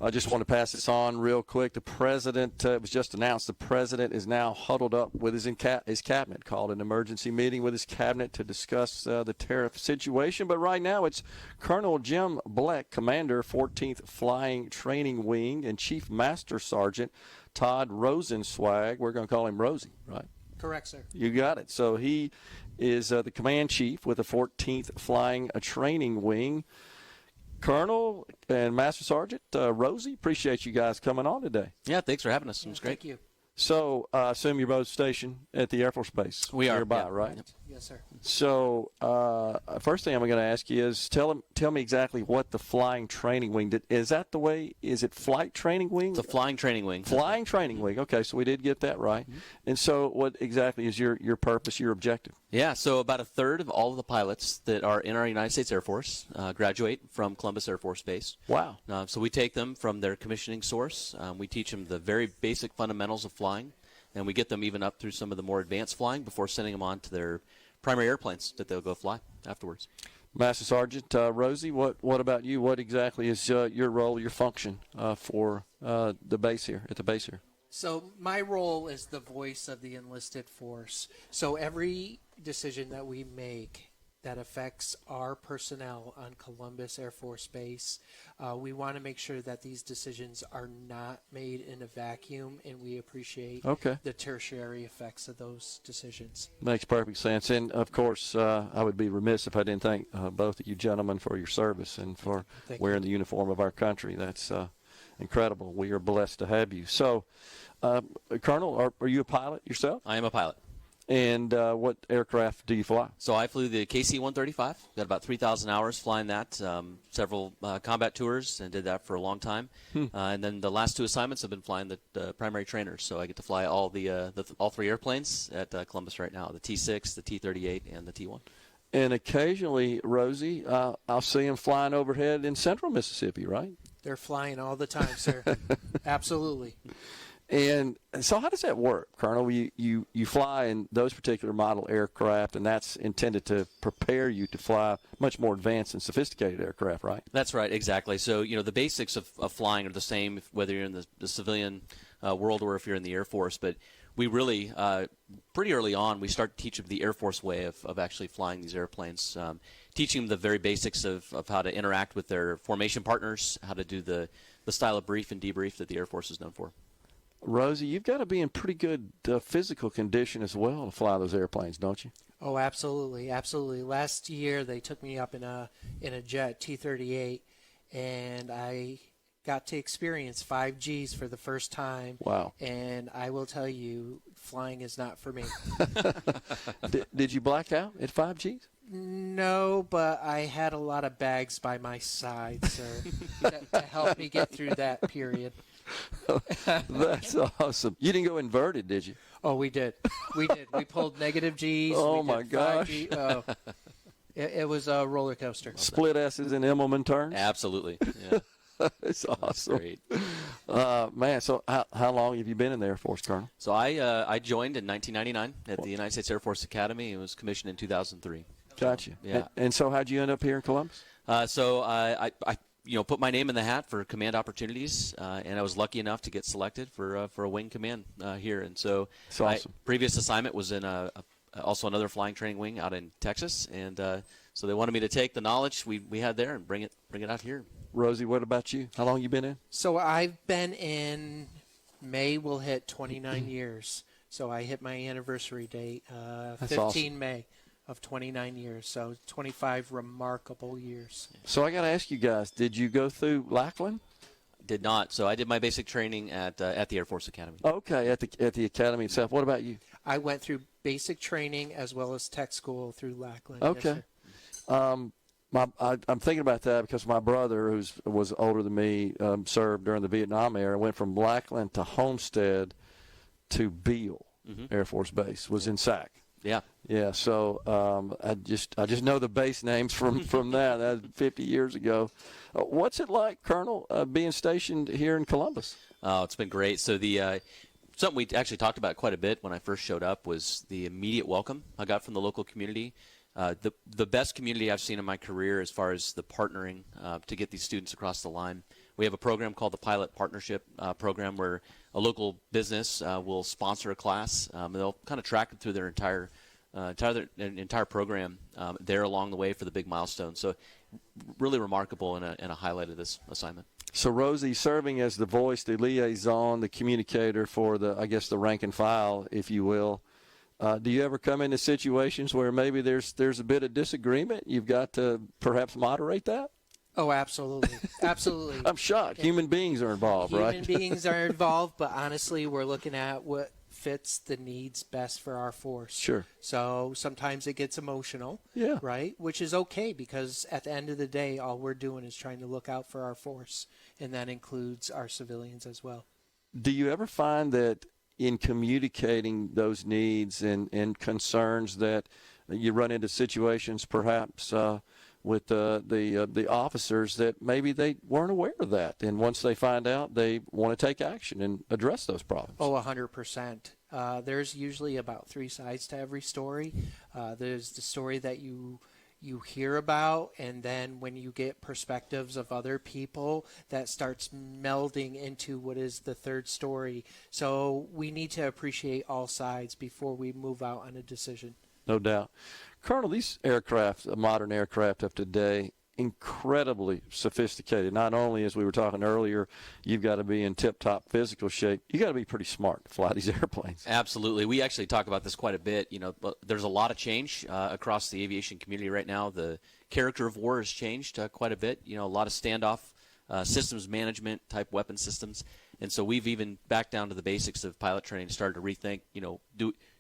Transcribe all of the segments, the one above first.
I just want to pass this on real quick. The president, it was just announced, the president is now huddled up with his cabinet, called an emergency meeting with his cabinet to discuss the tariff situation. But right now it's Colonel Jim Blech, Commander, 14th Flying Training Wing, and Chief Master Sergeant Todd Rosenzweig. We're going to call him Rosie, right? Correct, sir. You got it. So he is the command chief with the 14th Flying Training Wing. Colonel and Master Sergeant Rosie, appreciate you guys coming on today. Yeah, thanks for having us. It was great. Thank you. So I assume you're both stationed at the Air Force Base. We are nearby, yeah. right? Yep. Yes, sir. So first thing I'm going to ask you is tell me exactly what the Flying Training Wing did. Is that the way? Is it Flight Training Wing? It's a Flying Training Wing. Flying Training Wing. Okay, so we did get that right. Mm-hmm. And so what exactly is your purpose, your objective? Yeah, so about a third of all of the pilots that are in our United States Air Force graduate from Columbus Air Force Base. Wow. So we take them from their commissioning source. We teach them the very basic fundamentals of flying, and we get them even up through some of the more advanced flying before sending them on to their primary airplanes that they'll go fly afterwards. Master Sergeant Rosie, what about you? What exactly is your role, your function for the base here, at the base here? So my role is the voice of the enlisted force. So every decision that we make that affects our personnel on Columbus Air Force Base, we want to make sure that these decisions are not made in a vacuum, and we appreciate the tertiary effects of those decisions. Makes perfect sense. And, of course, I would be remiss if I didn't thank both of you gentlemen for your service and for wearing the uniform of our country. That's incredible. We are blessed to have you. So, Colonel, are you a pilot yourself? I am a pilot. And what aircraft do you fly? So I flew the KC-135. Got about 3,000 hours flying that, several combat tours, and did that for a long time. And then the last two assignments have been flying the primary trainers. So I get to fly all all three airplanes at Columbus right now, the T-6, the T-38, and the T-1. And occasionally, Rosie, I'll see them flying overhead in central Mississippi, right? They're flying all the time, sir. Absolutely. And so how does that work, Colonel? You fly in those particular model aircraft, and that's intended to prepare you to fly much more advanced and sophisticated aircraft, right? That's right, exactly. So, the basics of flying are the same whether you're in the civilian world or if you're in the Air Force. But we really, pretty early on, we start to teach them the Air Force way of actually flying these airplanes, teaching them the very basics of how to interact with their formation partners, how to do the style of brief and debrief that the Air Force is known for. Rosie, you've got to be in pretty good physical condition as well to fly those airplanes, don't you? Oh, absolutely, absolutely. Last year they took me up in a jet T-38, and I got to experience 5Gs for the first time. Wow! And I will tell you, flying is not for me. Did you black out at 5Gs? No, but I had a lot of bags by my side, sir, to help me get through that period. That's awesome. You didn't go inverted, did you? Oh, we did. We pulled negative Gs. Oh, my gosh. Oh. It was a roller coaster. Split S's and Immelman turns? Absolutely. Yeah. It's awesome. Great. Man, so how long have you been in the Air Force, Colonel? So I joined in 1999 at the United States Air Force Academy and was commissioned in 2003. Gotcha. Yeah. And so how'd you end up here in Columbus? So I put my name in the hat for command opportunities, and I was lucky enough to get selected for a wing command here. And so that's awesome. My previous assignment was in also another flying training wing out in Texas, and so they wanted me to take the knowledge we had there and bring it out here. Rosie, what about you? How long you been in? So I've been in. May will hit 29 years. So I hit my anniversary date, 15 awesome. May. Of 29 years, so 25 remarkable years. So I got to ask you guys, did you go through Lackland? Did not. So I did my basic training at the Air Force Academy. Okay, at the academy itself. What about you? I went through basic training as well as tech school through Lackland. Okay. Yes, I'm thinking about that because my brother, who was older than me, served during the Vietnam era, went from Lackland to Homestead to Beale Air Force Base, was in SAC. Yeah. Yeah, so I just know the base names from that. That was 50 years ago. What's it like, Colonel, being stationed here in Columbus? Oh, it's been great. So something we actually talked about quite a bit when I first showed up was the immediate welcome I got from the local community. The best community I've seen in my career as far as the partnering to get these students across the line. We have a program called the Pilot Partnership Program where a local business will sponsor a class. They'll kind of track it through their entire program there along the way for the big milestone. So really remarkable and a highlight of this assignment. So, Rosie, serving as the voice, the liaison, the communicator for the rank and file, if you will, do you ever come into situations where maybe there's a bit of disagreement? You've got to perhaps moderate that? Oh, absolutely. Absolutely. I'm shocked. Human beings are involved, right? Human beings are involved, but honestly, we're looking at what fits the needs best for our force. Sure. So sometimes it gets emotional, Yeah. right? Which is okay because at the end of the day, all we're doing is trying to look out for our force, and that includes our civilians as well. Do you ever find that in communicating those needs and concerns that you run into situations perhaps with the officers that maybe they weren't aware of that, and once they find out, they want to take action and address those problems? Oh, 100%. There's usually about 3 sides to every story. There's the story that you hear about, and then when you get perspectives of other people, that starts melding into what is the third story. So we need to appreciate all sides before we move out on a decision. No doubt. Colonel, these aircraft, modern aircraft of today, incredibly sophisticated. Not only, as we were talking earlier, you've got to be in tip-top physical shape, you got to be pretty smart to fly these airplanes. Absolutely. We actually talk about this quite a bit. But there's a lot of change across the aviation community right now. The character of war has changed quite a bit. A lot of standoff systems management type weapon systems. And so we've even backed down to the basics of pilot training and started to rethink,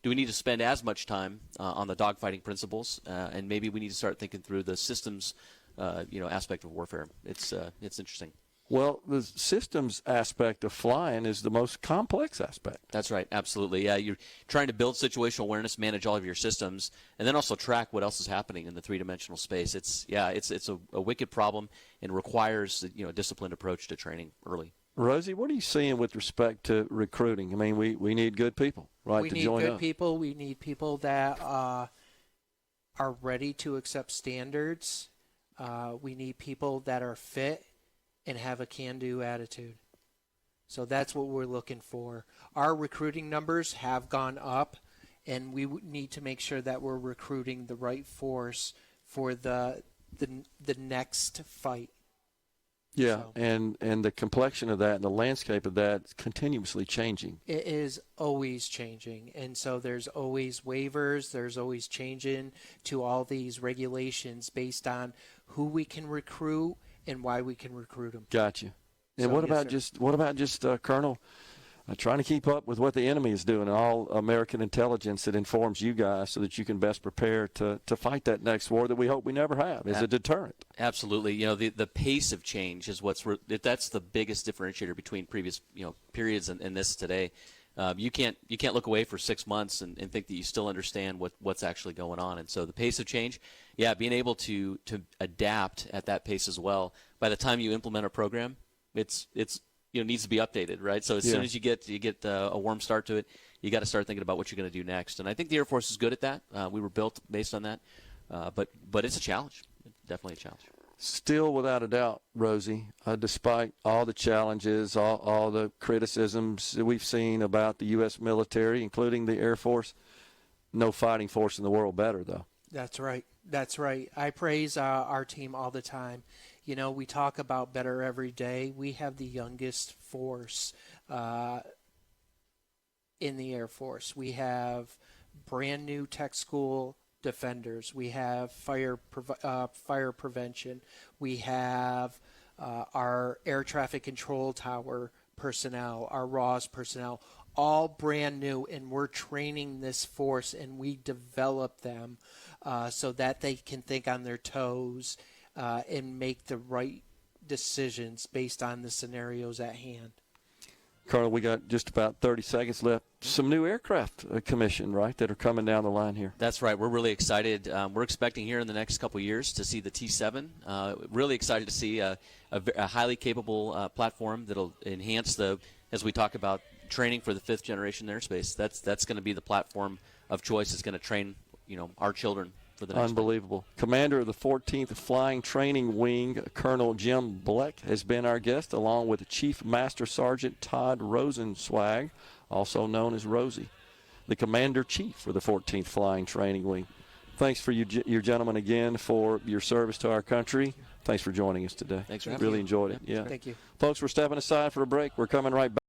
do we need to spend as much time on the dogfighting principles? And maybe we need to start thinking through the systems aspect of warfare. It's interesting. Well, the systems aspect of flying is the most complex aspect. That's right. Absolutely. Yeah, you're trying to build situational awareness, manage all of your systems, and then also track what else is happening in the three-dimensional space. It's a wicked problem and requires a disciplined approach to training early. Rosie, what are you seeing with respect to recruiting? I mean, we need good people, right, to join up. We need good people. We need people that are ready to accept standards. We need people that are fit and have a can-do attitude. So that's what we're looking for. Our recruiting numbers have gone up, and we need to make sure that we're recruiting the right force for the next fight. Yeah, so. and the complexion of that and the landscape of that is continuously changing. It is always changing, and so there's always waivers. There's always changing to all these regulations based on who we can recruit and why we can recruit them. Gotcha. And so, what about just Colonel, trying to keep up with what the enemy is doing and all American intelligence that informs you guys so that you can best prepare to fight that next war that we hope we never have as a deterrent? Absolutely. The pace of change is that's the biggest differentiator between previous periods and this today. You can't look away for 6 months and think that you still understand what's actually going on. And so the pace of change, being able to adapt at that pace as well. By the time you implement a program, it's needs to be updated, right? So as soon as you get a warm start to it, you got to start thinking about what you're going to do next. And I think the Air Force is good at that. We were built based on that, but it's a challenge. Definitely a challenge. Still, without a doubt, Rosie, despite all the challenges, all the criticisms that we've seen about the U.S. military, including the Air Force, no fighting force in the world better, though. That's right. That's right. I praise our team all the time. We talk about better every day. We have the youngest force in the Air Force. We have brand new tech school defenders. We have fire prevention. We have our air traffic control tower personnel, our RAWS personnel, all brand new, and we're training this force, and we develop them so that they can think on their toes and make the right decisions based on the scenarios at hand. Colonel, we got just about 30 seconds left. Some new aircraft commissioned, right, that are coming down the line here. That's right. We're really excited. We're expecting here in the next couple of years to see the T-7. Really excited to see a highly capable platform that'll enhance as we talk about training for the fifth generation airspace. That's going to be the platform of choice. It's going to train our children for the next Unbelievable. Commander of the 14th Flying Training Wing, Colonel Jim Blech, has been our guest, along with Chief Master Sergeant Todd Rosenzweig, also known as Rosie, the Commander-Chief for the 14th Flying Training Wing. Thanks for you gentlemen again for your service to our country. Thanks for joining us today. Thanks for having Really me. enjoyed it. Yeah. Thank you. Folks, we're stepping aside for a break. We're coming right back.